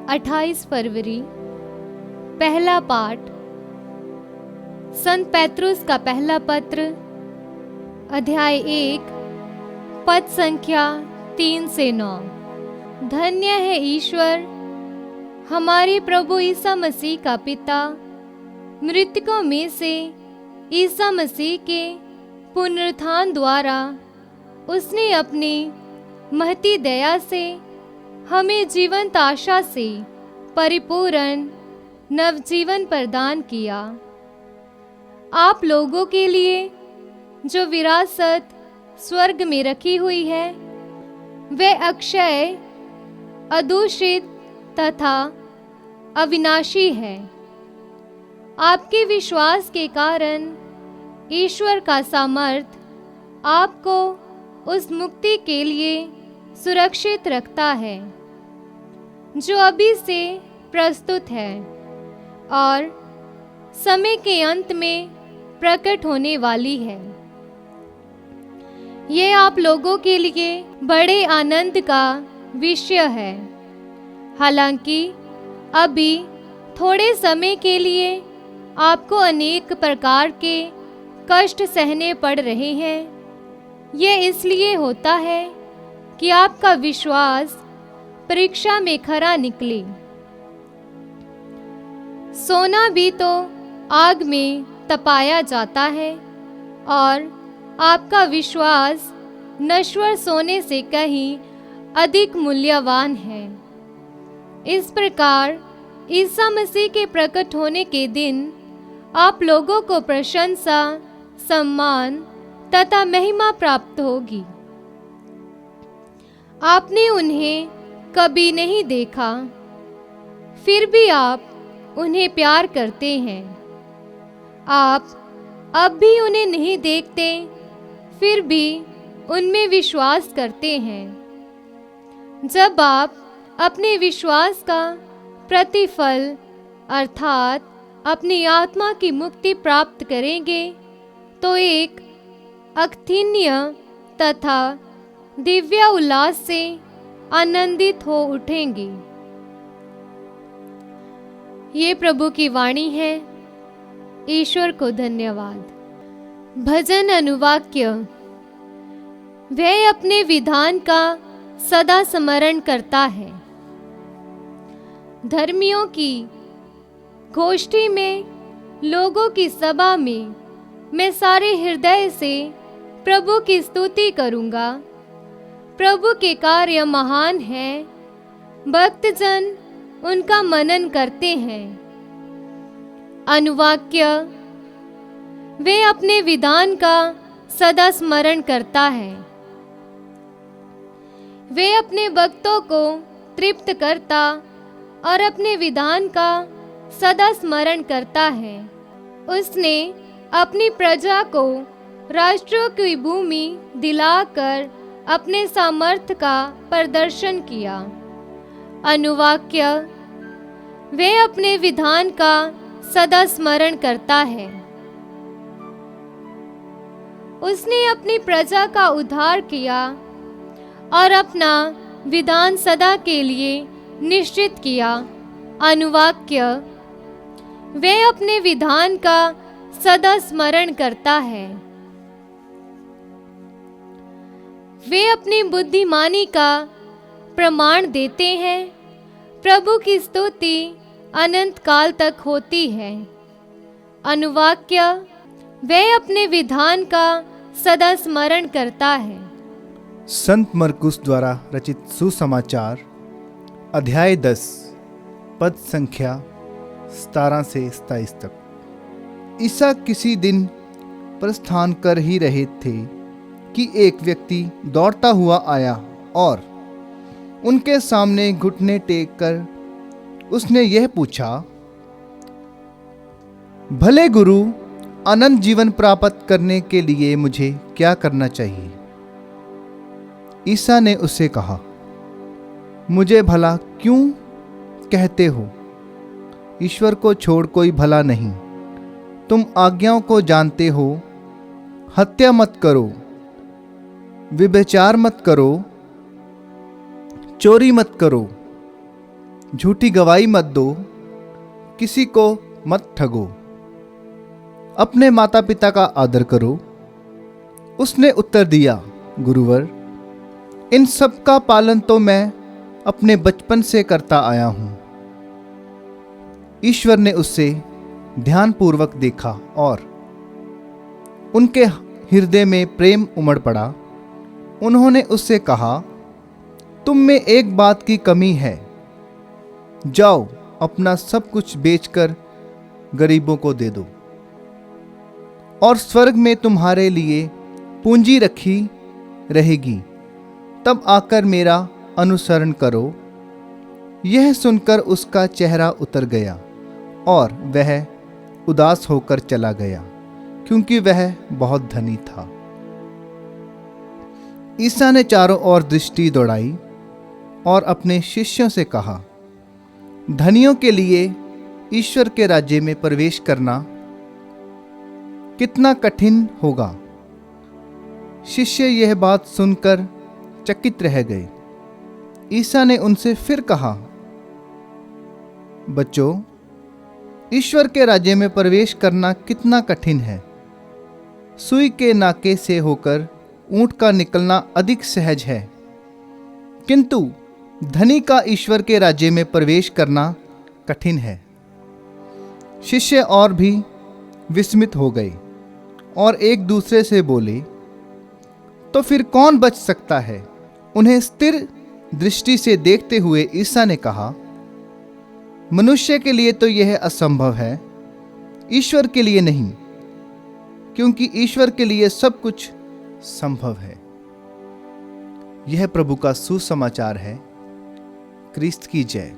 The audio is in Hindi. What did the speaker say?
28 फरवरी। पहला पाठ संत पेत्रुस का पहला पत्र, अध्याय 1, पद संख्या 3 से 9। धन्य है ईश्वर, हमारे प्रभु ईसा मसीह का पिता, मृतकों में से ईसा मसीह के पुनरुत्थान द्वारा उसने अपनी महती दया से हमें जीवंत आशा से परिपूर्ण नवजीवन प्रदान किया। आप लोगों के लिए जो विरासत स्वर्ग में रखी हुई है वह अक्षय, अदूषित तथा अविनाशी है। आपके विश्वास के कारण ईश्वर का सामर्थ आपको उस मुक्ति के लिए सुरक्षित रखता है जो अभी से प्रस्तुत है और समय के अंत में प्रकट होने वाली है। ये आप लोगों के लिए बड़े आनंद का विषय है। हालांकि अभी थोड़े समय के लिए आपको अनेक प्रकार के कष्ट सहने पड़ रहे हैं। यह इसलिए होता है कि आपका विश्वास परीक्षा में खरा निकले। सोना भी तो आग में तपाया जाता है और आपका विश्वास नश्वर सोने से कहीं अधिक मूल्यवान है। इस प्रकार ईसा मसीह के प्रकट होने के दिन आप लोगों को प्रशंसा, सम्मान तथा महिमा प्राप्त होगी। आपने उन्हें कभी नहीं देखा, फिर भी आप उन्हें प्यार करते हैं। आप अब भी उन्हें नहीं देखते, फिर भी उनमें विश्वास करते हैं। जब आप अपने विश्वास का प्रतिफल अर्थात अपनी आत्मा की मुक्ति प्राप्त करेंगे तो एक अकथनीय तथा दिव्य उल्लास से आनंदित हो उठेंगे। ये प्रभु की वाणी है। ईश्वर को धन्यवाद। भजन अनुवाक्य। वह अपने विधान का सदा स्मरण करता है। धर्मियों की गोष्ठी में, लोगों की सभा में मैं सारे हृदय से प्रभु की स्तुति करूंगा। प्रभु के कार्य महान हैं, भक्तजन उनका मनन करते हैं। अनुवाक्य। वे अपने विधान का सदा स्मरण करता है। वे अपने भक्तों को तृप्त करता और अपने विधान का सदा स्मरण करता है। उसने अपनी प्रजा को राष्ट्रों की भूमि दिलाकर अपने सामर्थ्य का प्रदर्शन किया। अनुवाक्य। वे अपने विधान का सदा स्मरण करता है। उसने अपनी प्रजा का उद्धार किया और अपना विधान सदा के लिए निश्चित किया। अनुवाक्य। वे अपने विधान का सदा स्मरण करता है। वे अपनी बुद्धिमानी का प्रमाण देते हैं। प्रभु की स्तुति अनंत काल तक होती है। अनुवाक्य। वे अपने विधान का सदा स्मरण करता है। संत मरकुस द्वारा रचित सुसमाचार, अध्याय 10, पद संख्या 17 से 27 तक। ईसा किसी दिन प्रस्थान कर ही रहे थे कि एक व्यक्ति दौड़ता हुआ आया और उनके सामने घुटने टेक कर उसने यह पूछा, भले गुरु, अनंत जीवन प्राप्त करने के लिए मुझे क्या करना चाहिए? ईसा ने उससे कहा, मुझे भला क्यों कहते हो? ईश्वर को छोड़ कोई भला नहीं। तुम आज्ञाओं को जानते हो, हत्या मत करो, व्यभिचार मत करो, चोरी मत करो, झूठी गवाही मत दो, किसी को मत ठगो, अपने माता पिता का आदर करो। उसने उत्तर दिया, गुरुवर, इन सब का पालन तो मैं अपने बचपन से करता आया हूं। ईश्वर ने उससे ध्यानपूर्वक देखा और उनके हृदय में प्रेम उमड़ पड़ा। उन्होंने उससे कहा, तुम में एक बात की कमी है। जाओ, अपना सब कुछ बेचकर गरीबों को दे दो और स्वर्ग में तुम्हारे लिए पूंजी रखी रहेगी, तब आकर मेरा अनुसरण करो। यह सुनकर उसका चेहरा उतर गया और वह उदास होकर चला गया, क्योंकि वह बहुत धनी था। ईसा ने चारों ओर दृष्टि दौड़ाई और अपने शिष्यों से कहा, धनियों के लिए ईश्वर के राज्य में प्रवेश करना कितना कठिन होगा। शिष्य यह बात सुनकर चकित रह गए। ईसा ने उनसे फिर कहा, बच्चों, ईश्वर के राज्य में प्रवेश करना कितना कठिन है। सुई के नाके से होकर ऊंट का निकलना अधिक सहज है, किंतु धनी का ईश्वर के राज्य में प्रवेश करना कठिन है। शिष्य और भी विस्मित हो गए और एक दूसरे से बोले, तो फिर कौन बच सकता है? उन्हें स्थिर दृष्टि से देखते हुए ईसा ने कहा, मनुष्य के लिए तो यह असंभव है, ईश्वर के लिए नहीं, क्योंकि ईश्वर के लिए सब कुछ संभव है। यह प्रभु का सुसमाचार है। क्रिस्त की जय।